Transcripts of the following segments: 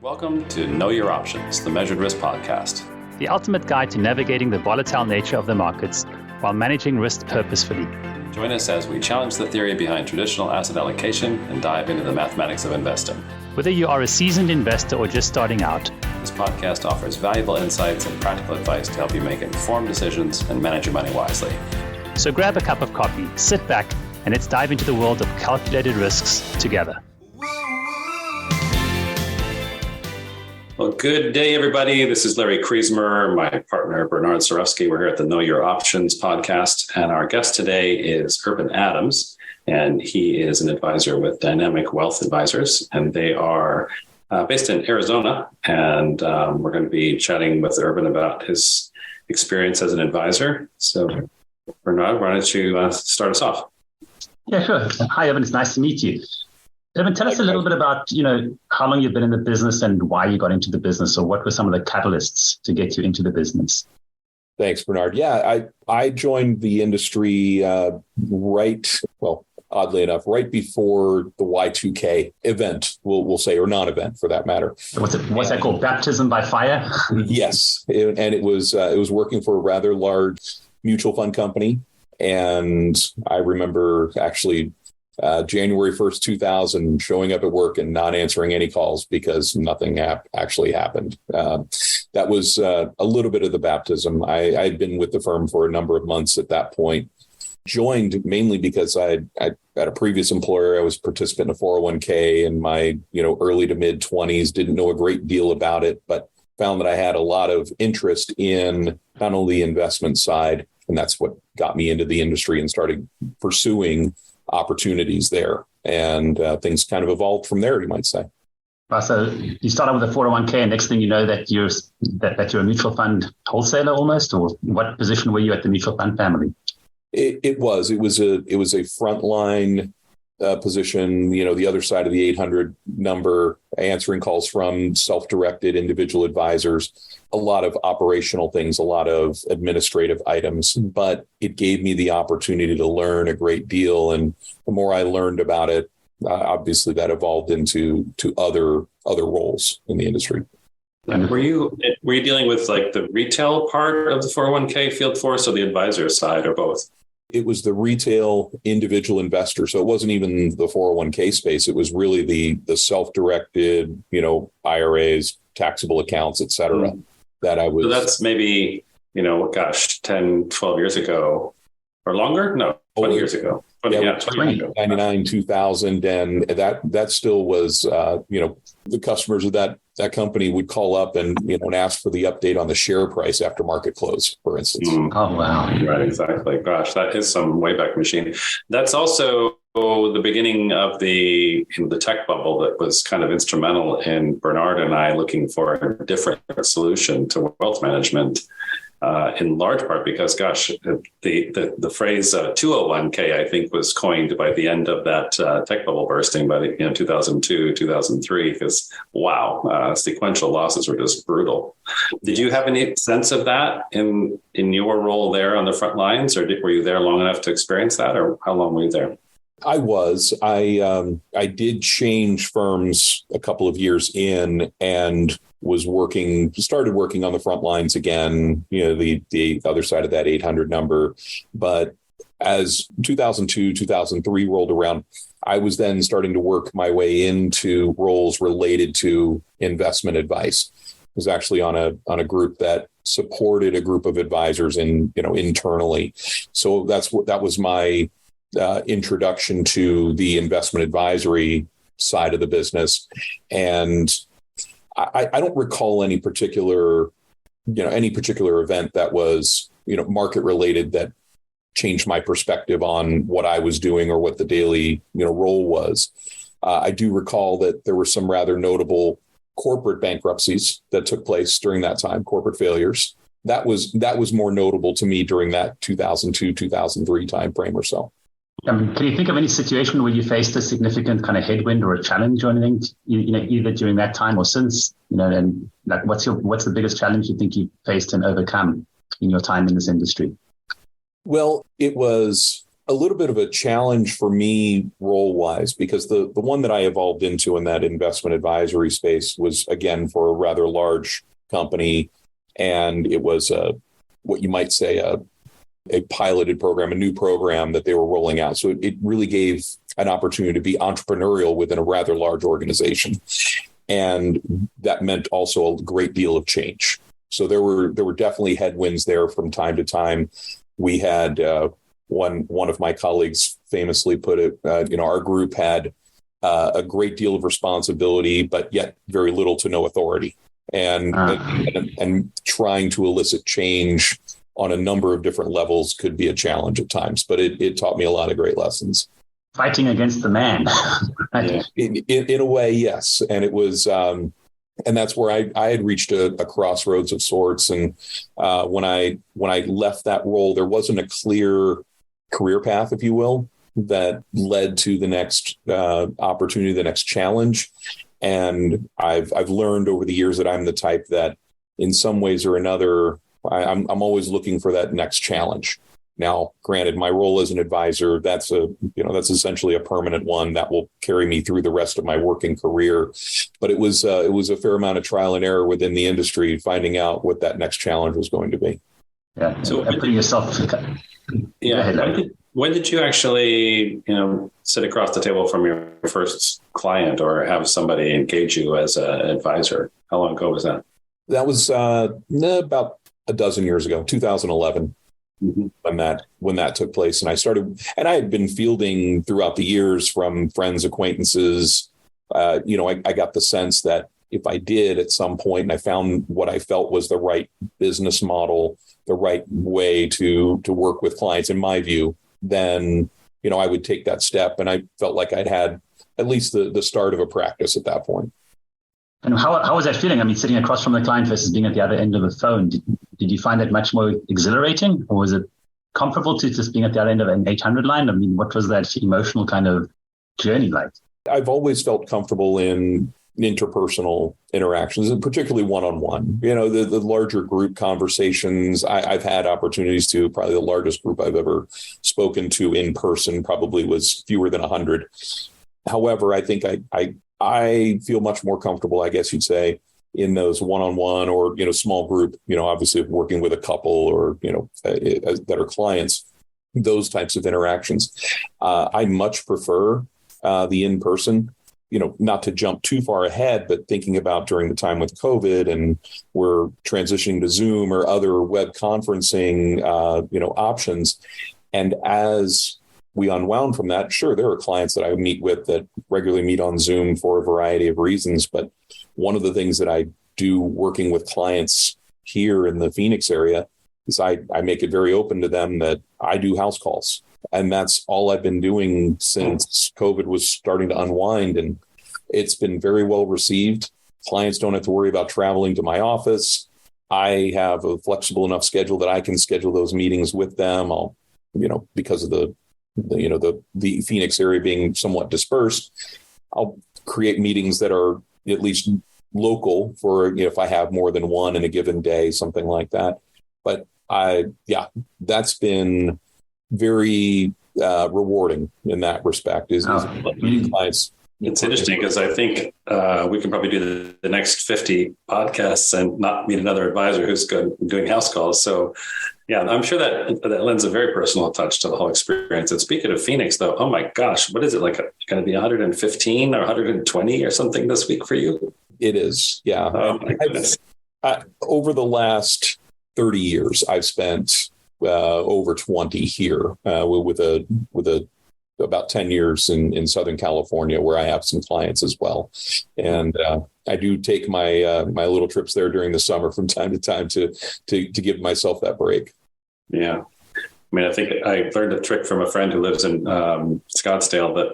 Welcome to Know Your Options, the Measured Risk Podcast. The ultimate guide to navigating the volatile nature of the markets while managing risk purposefully. Join us as we challenge the theory behind traditional asset allocation and dive into the mathematics of investing. Whether you are a seasoned investor or just starting out, this podcast offers valuable insights and practical advice to help you make informed decisions and manage your money wisely. So grab a cup of coffee, sit back, and let's dive into the world of calculated risks together. Well, good day, everybody. This is Larry Kriesmer, my partner, Bernard Sarofsky. We're here at the Know Your Options podcast, and our guest today is Urban Adams, and he is an advisor with Dynamic Wealth Advisors, and they are based in Arizona, and we're going to be chatting with Urban about his experience as an advisor. So, Bernard, why don't you start us off? Yeah, sure. Hi, Urban. It's nice to meet you. Urban, tell us a little bit about, how long you've been in the business and why you got into the business, or what were some of the catalysts to get you into the business? Thanks, Bernard. Yeah, I joined the industry oddly enough, right before the Y2K event, we'll say, or non-event for that matter. What's that called? Baptism by fire? Yes. It was working for a rather large mutual fund company. And I remember actually January 1st, 2000, showing up at work and not answering any calls because nothing actually happened. That was a little bit of the baptism. I had been with the firm for a number of months at that point. Joined mainly because I at a previous employer, I was a participant in a 401k in my early to mid 20s, didn't know a great deal about it, but found that I had a lot of interest in not only the investment side, and that's what got me into the industry and started pursuing opportunities there. And things kind of evolved from there, you might say. So you start out with a 401k, and next thing you know that you're a mutual fund wholesaler almost, or what position were you at the mutual fund family? It was a frontline position, the other side of the 800 number, answering calls from self-directed individual advisors, a lot of operational things, a lot of administrative items, but it gave me the opportunity to learn a great deal. And the more I learned about it, obviously that evolved into other roles in the industry. And were you dealing with like the retail part of the 401k field force or the advisor side, or both? It was the retail individual investor. So it wasn't even the 401k space. It was really the self-directed, IRAs, taxable accounts, et cetera, that I was. So that's maybe, 10, 12 years ago or longer? No, 20 years ago. 99, 2000. And that still was, the customers of that company would call up and, and ask for the update on the share price after market close, for instance. Oh, wow. Right, exactly. Gosh, that is some Wayback Machine. That's also the beginning of the tech bubble that was kind of instrumental in Bernard and I looking for a different solution to wealth management. In large part because, gosh, the phrase 201k, I think, was coined by the end of that tech bubble bursting by 2002, 2003, because, wow, sequential losses were just brutal. Did you have any sense of that in your role there on the front lines, or were you there long enough to experience that, or how long were you there? I was. I did change firms a couple of years in and started working on the front lines again, the other side of that 800 number. But as 2002, 2003 rolled around, I was then starting to work my way into roles related to investment advice. I was actually on a group that supported a group of advisors internally. So that was my introduction to the investment advisory side of the business. And I don't recall any particular event that was, market related that changed my perspective on what I was doing or what the daily, role was. I do recall that there were some rather notable corporate bankruptcies that took place during that time, corporate failures. That was more notable to me during that 2002, 2003 timeframe or so. Can you think of any situation where you faced a significant kind of headwind or a challenge or anything, either during that time or since, and like what's the biggest challenge you think you faced and overcome in your time in this industry? Well, it was a little bit of a challenge for me role-wise, because the one that I evolved into in that investment advisory space was, again, for a rather large company. And it was what you might say a piloted program, a new program that they were rolling out. So it really gave an opportunity to be entrepreneurial within a rather large organization. And that meant also a great deal of change. So there were definitely headwinds there from time to time. We had one of my colleagues famously put it, our group had a great deal of responsibility, but yet very little to no authority. And trying to elicit change on a number of different levels could be a challenge at times, but it taught me a lot of great lessons. Fighting against the man. Right? In a way, yes. And it was, and that's where I had reached a crossroads of sorts. And when I left that role, there wasn't a clear career path, if you will, that led to the next opportunity, the next challenge. And I've learned over the years that I'm the type that in some ways or another, I'm always looking for that next challenge. Now, granted, my role as an advisor, that's essentially a permanent one that will carry me through the rest of my working career. But it was a fair amount of trial and error within the industry, finding out what that next challenge was going to be. Yeah. So putting yourself. Yeah. When did you actually, sit across the table from your first client or have somebody engage you as an advisor? How long ago was that? That was about a dozen years ago, 2011. Mm-hmm. when that took place. And I had been fielding throughout the years from friends, acquaintances. I got the sense that if I did at some point and I found what I felt was the right business model, the right way to work with clients, in my view, then, I would take that step. And I felt like I'd had at least the start of a practice at that point. And how was that feeling? I mean, sitting across from the client versus being at the other end of the phone, did you find it much more exhilarating, or was it comparable to just being at the other end of an 800 line? I mean, what was that emotional kind of journey like? I've always felt comfortable in interpersonal interactions, and particularly one-on-one. The larger group conversations, I've had opportunities to. Probably the largest group I've ever spoken to in person probably was fewer than 100. However, I think I feel much more comfortable, I guess you'd say, in those one-on-one or, small group, obviously working with a couple or, that are clients, those types of interactions. I much prefer the in-person, not to jump too far ahead, but thinking about during the time with COVID and we're transitioning to Zoom or other web conferencing, options. And as we unwound from that, sure, there are clients that I meet with that regularly meet on Zoom for a variety of reasons. But one of the things that I do working with clients here in the Phoenix area is I make it very open to them that I do house calls. And that's all I've been doing since COVID was starting to unwind. And it's been very well received. Clients don't have to worry about traveling to my office. I have a flexible enough schedule that I can schedule those meetings with them. I'll, because of the Phoenix area being somewhat dispersed, I'll create meetings that are at least local for, if I have more than one in a given day, something like that. But that's been very rewarding in that respect is meeting clients. It's interesting because I think we can probably do the next 50 podcasts and not meet another advisor who's good doing house calls. So yeah, I'm sure that lends a very personal touch to the whole experience. And speaking of Phoenix, though, oh my gosh, what is it like? Going to be 115 or 120 or something this week for you? It is. Yeah. Oh my goodness. Over the last 30 years, I've spent over 20 here with about 10 years in Southern California, where I have some clients as well. And I do take my little trips there during the summer from time to time to give myself that break. Yeah. I mean, I think I learned a trick from a friend who lives in Scottsdale that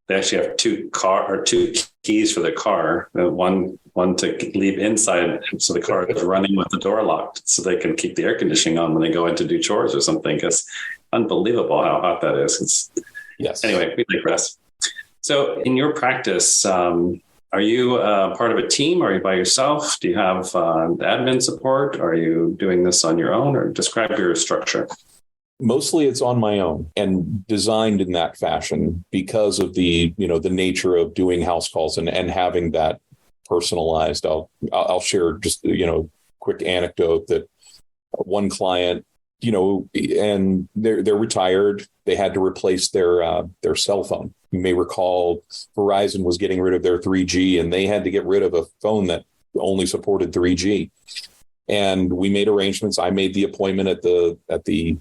they actually have two keys for the car, one to leave inside, so the car is running with the door locked, so they can keep the air conditioning on when they go in to do chores or something. It's unbelievable how hot that is. Yes. Anyway, we digress. So in your practice, are you part of a team? Are you by yourself? Do you have admin support? Are you doing this on your own, or describe your structure? Mostly it's on my own and designed in that fashion because of the nature of doing house calls and having that personalized. I'll share just, quick anecdote that one client, and they're retired. They had to replace their cell phone. You may recall Verizon was getting rid of their 3G and they had to get rid of a phone that only supported 3G. And we made arrangements. I made the appointment at the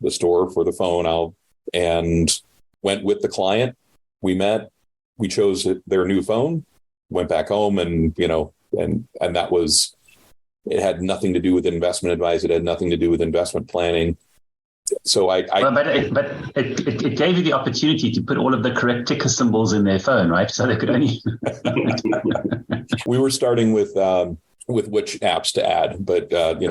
store for the phone and went with the client. We met, we chose their new phone, went back home and that was, it had nothing to do with investment advice. It had nothing to do with investment planning. So but it gave you the opportunity to put all of the correct ticker symbols in their phone, right? So they could only. We were starting with which apps to add, but they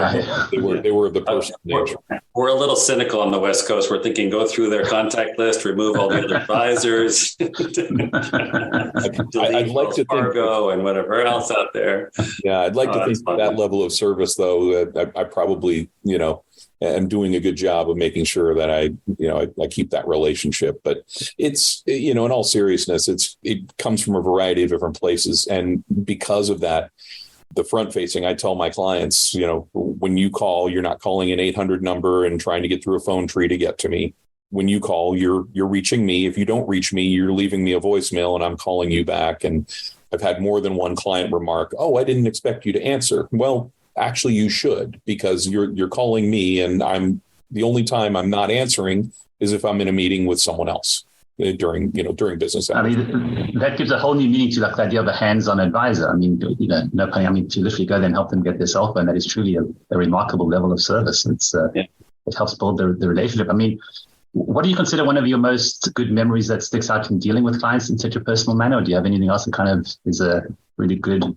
were of the personal nature. We're a little cynical on the West Coast. We're thinking go through their contact list, remove all the other advisors, I'd like to Fargo and whatever else out there. Yeah, I'd like to think that level of service, though. I probably am doing a good job of making sure that I keep that relationship. But it's in all seriousness, it comes from a variety of different places, and because of that. The front facing, I tell my clients, when you call, you're not calling an 800 number and trying to get through a phone tree to get to me. When you call, you're reaching me. If you don't reach me, you're leaving me a voicemail and I'm calling you back. And I've had more than one client remark, "Oh, I didn't expect you to answer." Well, actually you should, because you're calling me and the only time I'm not answering is if I'm in a meeting with someone else. During business hours. That gives a whole new meaning to the idea of a hands-on advisor. To literally go there and help them get their cell phone. That is truly a remarkable level of service. It helps build the relationship. What do you consider one of your most good memories that sticks out from dealing with clients in such a personal manner? Or do you have anything else that kind of is a really good?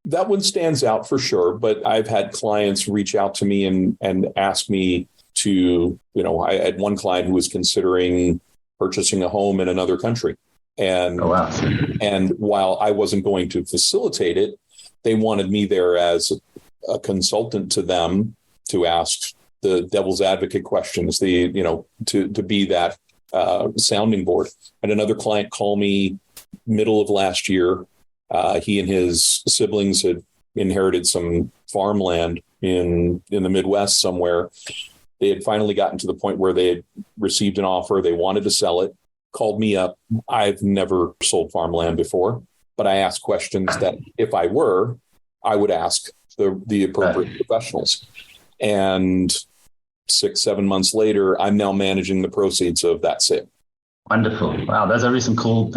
That one stands out for sure, but I've had clients reach out to me and ask me to, I had one client who was considering purchasing a home in another country. And, and while I wasn't going to facilitate it, they wanted me there as a consultant to them to ask the devil's advocate questions, to be that sounding board. And another client called me middle of last year. He and his siblings had inherited some farmland in the Midwest somewhere. They had finally gotten to the point where they had received an offer. They wanted to sell it, called me up. I've never sold farmland before, but I asked questions that if I would ask the appropriate professionals. And 6-7 months later, I'm now managing the proceeds of that sale. Wonderful. Wow. Those are really some cool,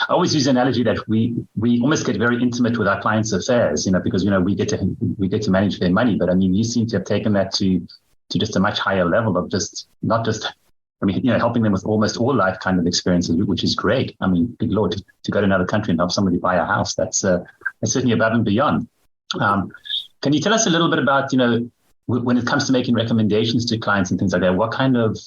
I always use the analogy that we almost get very intimate with our clients' affairs, because we get to manage their money. But you seem to have taken that to just a much higher level of helping them with almost all life kind of experiences, which is great. Good Lord, to go to another country and help somebody buy a house, that's certainly above and beyond. Can you tell us a little bit about, when it comes to making recommendations to clients and things like that, what kind of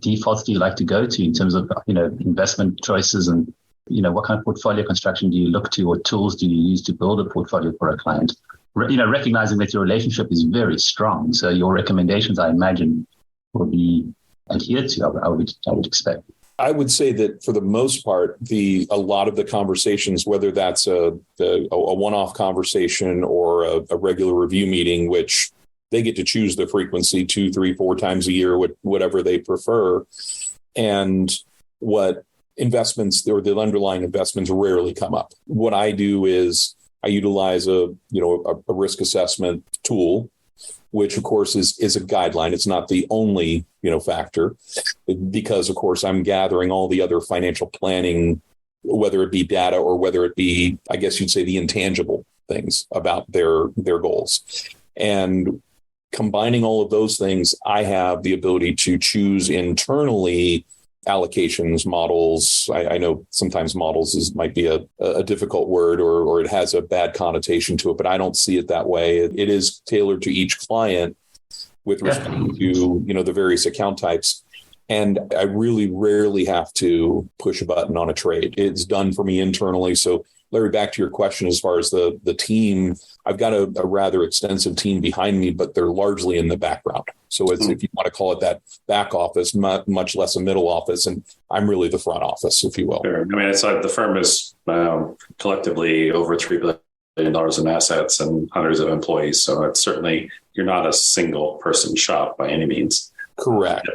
defaults do you like to go to in terms of, investment choices and what kind of portfolio construction do you look to, or tools do you use to build a portfolio for a client? Recognizing that your relationship is very strong. So your recommendations, I imagine, will be adhered to, I would expect. I would say that for the most part, a lot of the conversations, whether that's a one-off conversation or a regular review meeting, which they get to choose the frequency 2, 3, 4 times a year, whatever they prefer. And what investments or the underlying investments rarely come up. What I do is I utilize a risk assessment tool, which of course is a guideline. It's not the only, factor, because of course I'm gathering all the other financial planning, whether it be data or whether it be, I guess you'd say, the intangible things about their goals. And combining all of those things, I have the ability to choose internally allocations, models. I know sometimes models might be a difficult word or it has a bad connotation to it, but I don't see it that way. It is tailored to each client with respect to, the various account types. And I really rarely have to push a button on a trade. It's done for me internally. So Larry, back to your question, as far as the team, I've got a rather extensive team behind me, but they're largely in the background. So it's, if you want to call it that, back office, much less a middle office. And I'm really the front office, if you will. Sure. I mean, it's like the firm is collectively over $3 billion in assets and hundreds of employees. So it's certainly, you're not a single person shop by any means. Correct.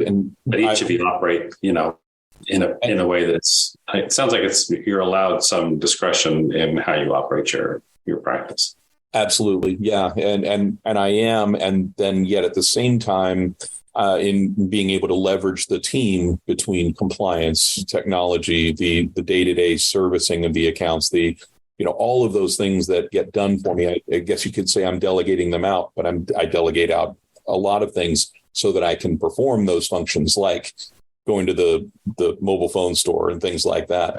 But each of you operate, in a way that's, it sounds like you're allowed some discretion in how you operate your practice. Absolutely. Yeah. And I am. And then yet at the same time, in being able to leverage the team between compliance, technology, the day-to-day servicing of the accounts, all of those things that get done for me. I guess you could say I'm delegating them out, but I delegate out a lot of things so that I can perform those functions, like going to the mobile phone store and things like that.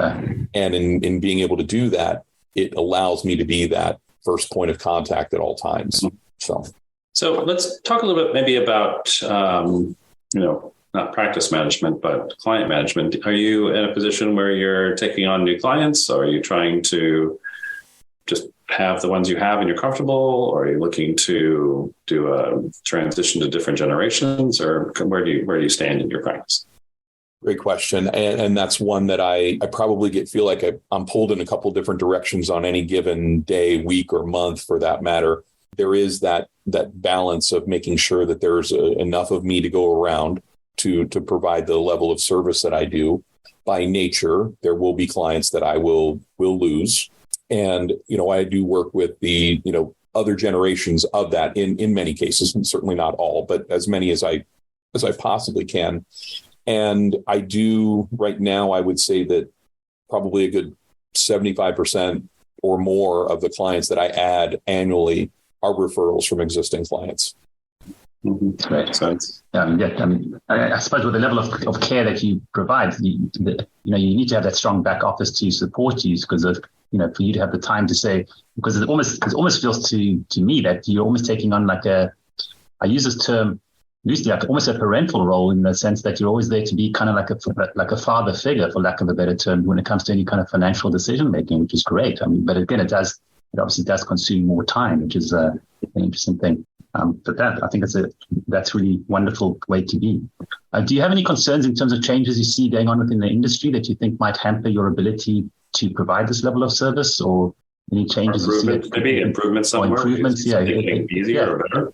And in being able to do that, it allows me to be that first point of contact at all times. So let's talk a little bit maybe about, not practice management, but client management. Are you in a position where you're taking on new clients? Or are you trying to just have the ones you have and you're comfortable? Or are you looking to do a transition to different generations? Or where do you stand in your practice? Great question. And that's one that I probably feel like I'm pulled in a couple different directions on any given day, week, or month for that matter. There is that balance of making sure that there's enough of me to go around to provide the level of service that I do. By nature, there will be clients that I will lose. And, I do work with the, other generations of that in many cases, and certainly not all, but as many as I possibly can. And I do right now, I would say that probably a good 75% or more of the clients that I add annually are referrals from existing clients. Mm-hmm. Right. Sense. I suppose with the level of care that you provide, you need to have that strong back office to support you, because of for you to have the time to say, because it almost feels to me that you're almost taking on I use this term loosely, like almost a parental role, in the sense that you're always there to be kind of like a father figure, for lack of a better term, when it comes to any kind of financial decision making, which is great. But again, it obviously does consume more time, which is an interesting thing. But that, I think that's really wonderful way to be. Do you have any concerns in terms of changes you see going on within the industry that you think might hamper your ability to provide this level of service, or any changes you see? Maybe improvements somewhere. Improvements, easier or better.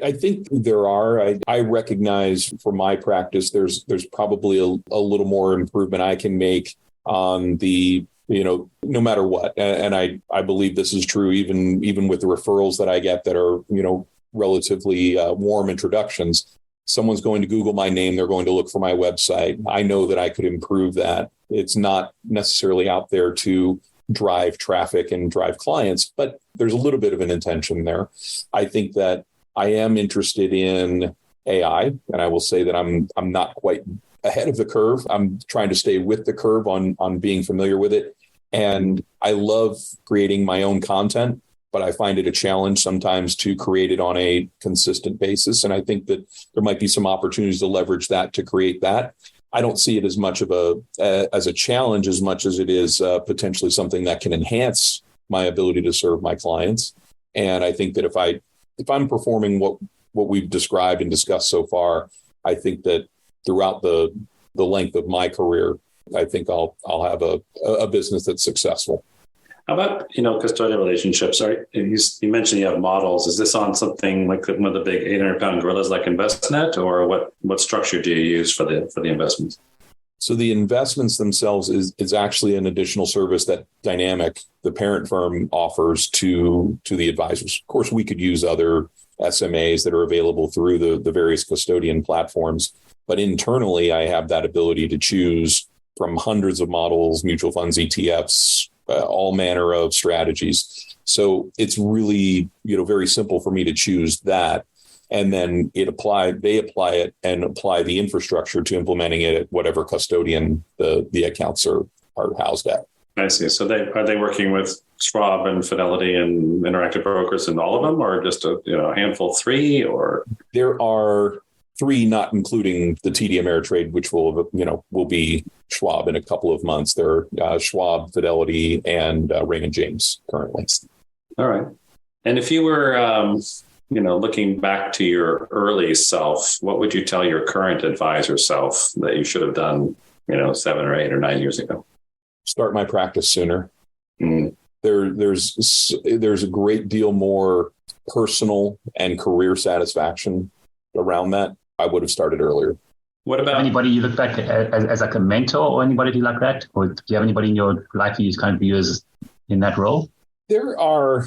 I think there are. I recognize for my practice, there's probably a little more improvement I can make on the, no matter what. And I believe this is true even with the referrals that I get that are, relatively warm introductions. Someone's going to Google my name. They're going to look for my website. I know that I could improve that. It's not necessarily out there to drive traffic and drive clients, but there's a little bit of an intention there. I think that I am interested in AI, and I will say that I'm not quite ahead of the curve. I'm trying to stay with the curve on being familiar with it. And I love creating my own content, but I find it a challenge sometimes to create it on a consistent basis. And I think that there might be some opportunities to leverage that to create that. I don't see it as much of a challenge as much as it is potentially something that can enhance my ability to serve my clients. And I think that if I'm performing what we've described and discussed so far, I think that throughout the length of my career, I think I'll have a business that's successful. How about, custodial relationships? You mentioned you have models. Is this on something like one of the big 800-pound gorillas like Envestnet, or what structure do you use for the investments? So the investments themselves is actually an additional service that Dynamic, the parent firm, offers to the advisors. Of course, we could use other SMAs that are available through the various custodian platforms, but internally, I have that ability to choose from hundreds of models, mutual funds, ETFs, all manner of strategies. So it's really, very simple for me to choose that. And then they apply it and apply the infrastructure to implementing it at whatever custodian the accounts are housed at. I see. So are they working with Schwab and Fidelity and Interactive Brokers and all of them, or just a handful, 3? Or there are Three, not including the TD Ameritrade, which will be Schwab in a couple of months. There are Schwab, Fidelity, and Raymond James currently. All right. And if you were, looking back to your early self, what would you tell your current advisor self that you should have done, 7 or 8 or 9 years ago? Start my practice sooner. Mm. There's a great deal more personal and career satisfaction around that. I would have started earlier. What about anybody you look back as like a mentor or anybody like that? Or do you have anybody in your life you kind of view as in that role? There are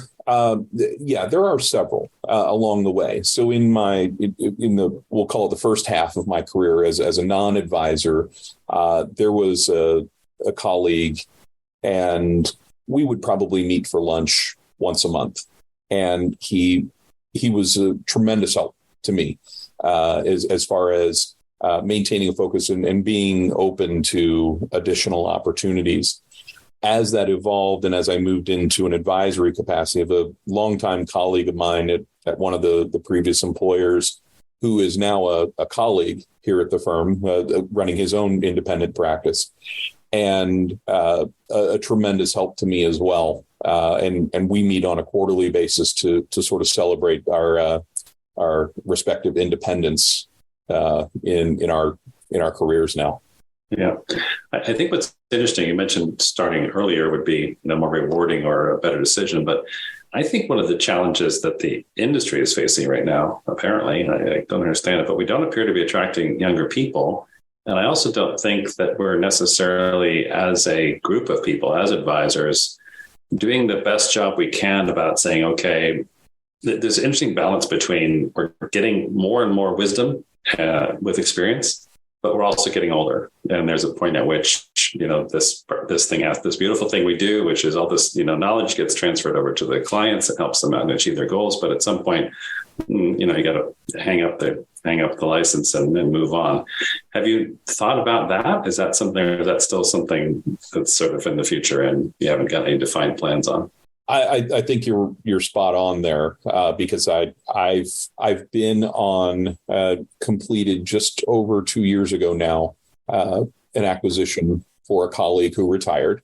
several along the way. So in we'll call it the first half of my career as a non-advisor, there was a colleague, and we would probably meet for lunch once a month. And he was a tremendous help to me as far as maintaining a focus and being open to additional opportunities. As that evolved and as I moved into an advisory capacity, of a longtime colleague of mine at one of the previous employers, who is now a colleague here at the firm, running his own independent practice, and a tremendous help to me as well. And we meet on a quarterly basis to sort of celebrate our respective independence in our careers now. Yeah. I think what's interesting, you mentioned starting earlier would be more rewarding or a better decision. But I think one of the challenges that the industry is facing right now, apparently, I don't understand it, but we don't appear to be attracting younger people. And I also don't think that we're necessarily, as a group of people, as advisors, doing the best job we can about saying, okay, there's an interesting balance between we're getting more and more wisdom with experience, but we're also getting older. And there's a point at which, this thing has this beautiful thing we do, which is all this, knowledge gets transferred over to the clients. It helps them out and achieve their goals. But at some point, you got to hang up the license and then move on. Have you thought about that? Is that something, or is that still something that's sort of in the future and you haven't got any defined plans on? I think you're spot on there, because I've been on completed just over 2 years ago now an acquisition for a colleague who retired,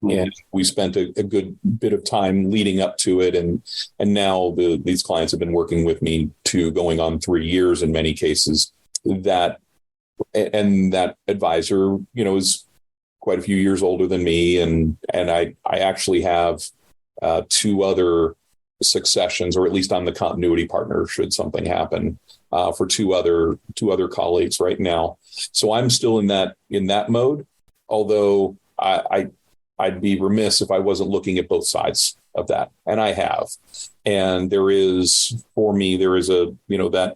and we spent a good bit of time leading up to it, and now these clients have been working with me going on 3 years in many cases. That advisor, is quite a few years older than me, and I actually have 2 other successions, or at least I'm the continuity partner should something happen, for two other colleagues right now. So I'm still in that mode, although I'd be remiss if I wasn't looking at both sides of that, and I have. And there is that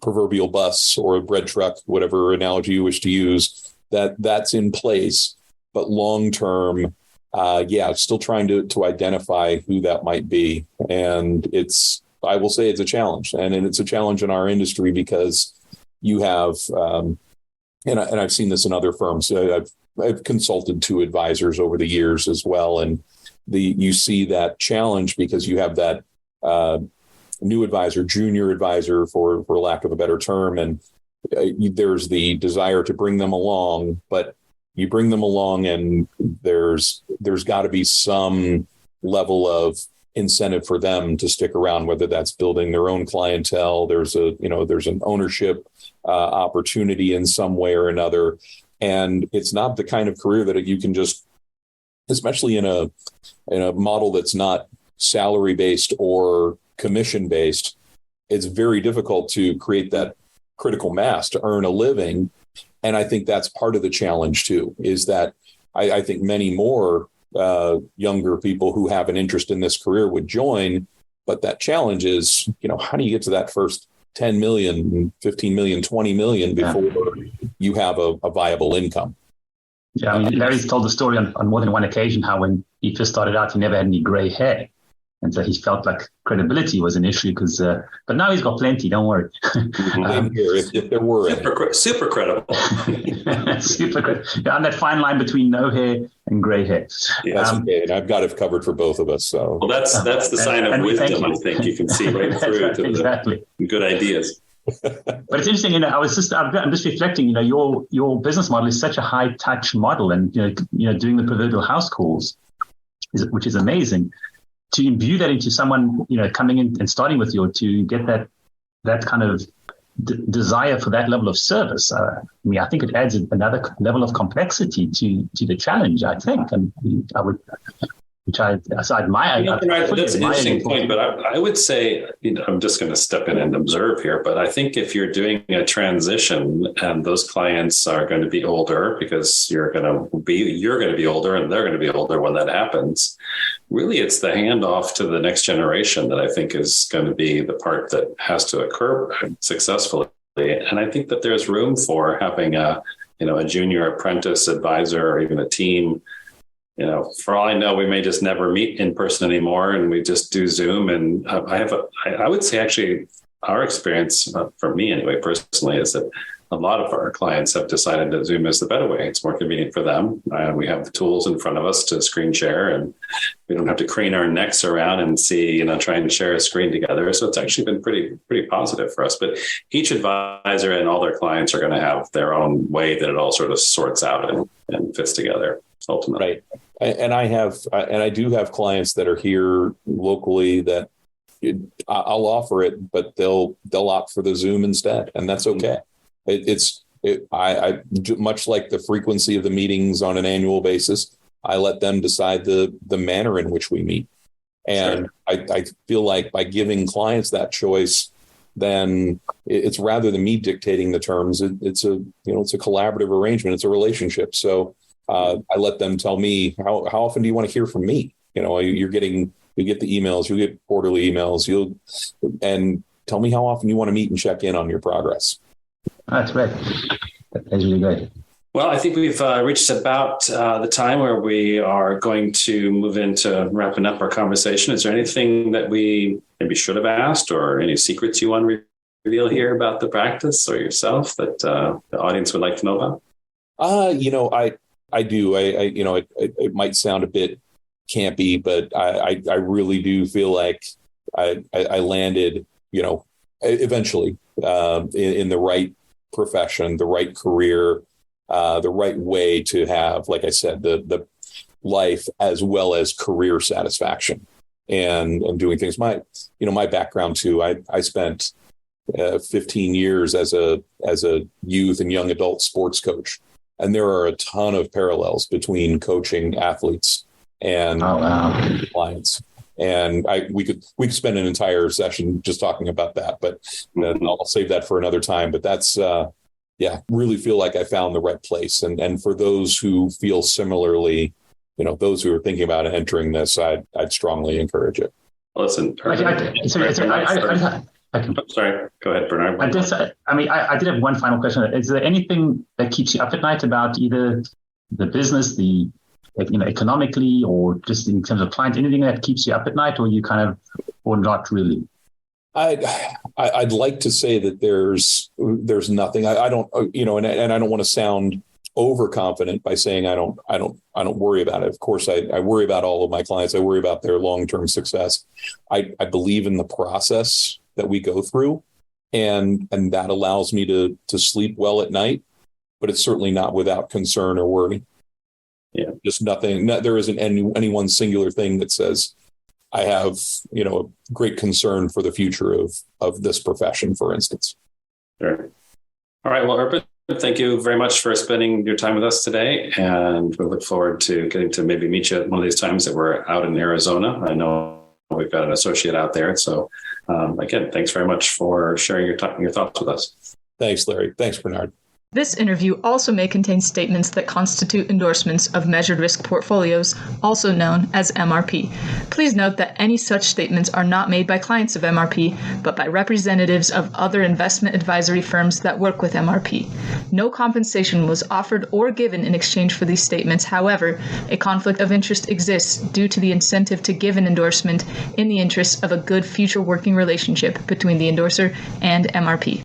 proverbial bus or a bread truck, whatever analogy you wish to use, that's in place, but long term. Still trying to identify who that might be. And I will say it's a challenge, and it's a challenge in our industry because you have, and I've seen this in other firms. I've consulted to advisors over the years as well. And you see that challenge because you have that new advisor, junior advisor, for lack of a better term. And there's the desire to bring them along, but you bring them along and there's got to be some level of incentive for them to stick around, whether that's building their own clientele. There's an ownership opportunity in some way or another. And it's not the kind of career that you can just, especially in a model that's not salary based or commission based, it's very difficult to create that critical mass to earn a living. And I think that's part of the challenge too, is that I think many more younger people who have an interest in this career would join. But that challenge is, how do you get to that first 10 million, 15 million, 20 million before you have a viable income? Yeah, Larry's told the story on more than one occasion how when he first started out, he never had any gray hair. And so he felt like credibility was an issue but now he's got plenty, don't worry. If there were super credible. Super credible. Yeah, on that fine line between no hair and gray hair. Yes, okay. And I've got it covered for both of us. So that's the sign of wisdom, I think. You can see right through to exactly. the good ideas. But it's interesting, I'm just reflecting, your business model is such a high touch model, and doing the proverbial house calls, which is amazing. To imbue that into someone, coming in and starting with you, to get that kind of desire for that level of service. I think it adds another level of complexity to the challenge, I think. And I would, which I admire. That's an interesting point, but I would say, I'm just going to step in and observe here, but I think if you're doing a transition and those clients are going to be older, because you're going to be older and they're going to be older when that happens, really it's the handoff to the next generation that I think is going to be the part that has to occur successfully. And I think that there's room for having a junior apprentice advisor or even a team. For all I know, we may just never meet in person anymore, and we just do Zoom. And I would say actually our experience, for me anyway, personally, is that a lot of our clients have decided that Zoom is the better way. It's more convenient for them. We have the tools in front of us to screen share, and we don't have to crane our necks around and see, trying to share a screen together. So it's actually been pretty positive for us. But each advisor and all their clients are going to have their own way that it all sort of sorts out and fits together ultimately. Right. And I do have clients that are here locally that I'll offer it, but they'll opt for the Zoom instead, and that's okay. I much like the frequency of the meetings on an annual basis, I let them decide the manner in which we meet. And sure. I feel like by giving clients that choice, then it's rather than me dictating the terms, it's a collaborative arrangement. It's a relationship. So I let them tell me how often do you want to hear from me? You get the emails, you get quarterly emails, and tell me how often you want to meet and check in on your progress. That's great. That's really great. Well, I think we've reached about the time where we are going to move into wrapping up our conversation. Is there anything that we maybe should have asked, or any secrets you want to reveal here about the practice or yourself that the audience would like to know about? I do. It might sound a bit campy, but I really do feel like I landed, eventually in the right profession, the right career, the right way to have, like I said, the life as well as career satisfaction and doing things. My background too, I spent 15 years as a youth and young adult sports coach. And there are a ton of parallels between coaching athletes and clients. And we could spend an entire session just talking about that, but I'll save that for another time. But that's, really feel like I found the right place. And for those who feel similarly, those who are thinking about entering this, I'd strongly encourage it. Listen, sorry, go ahead, Bernard. I did have one final question. Is there anything that keeps you up at night about either the business, economically, or just in terms of clients, anything that keeps you up at night, or not really? I'd like to say that there's nothing. I don't, and I don't want to sound overconfident by saying I don't worry about it. Of course, I worry about all of my clients. I worry about their long-term success. I believe in the process that we go through, and that allows me to sleep well at night, but it's certainly not without concern or worry. Yeah, just nothing. There isn't any one singular thing that says I have, a great concern for the future of this profession, for instance. Sure. All right. Well, Urban, thank you very much for spending your time with us today. And we look forward to getting to maybe meet you at one of these times that we're out in Arizona. I know we've got an associate out there. So again, thanks very much for sharing your thoughts with us. Thanks, Larry. Thanks, Bernard. This interview also may contain statements that constitute endorsements of measured risk portfolios, also known as MRP. Please note that any such statements are not made by clients of MRP, but by representatives of other investment advisory firms that work with MRP. No compensation was offered or given in exchange for these statements. However, a conflict of interest exists due to the incentive to give an endorsement in the interest of a good future working relationship between the endorser and MRP.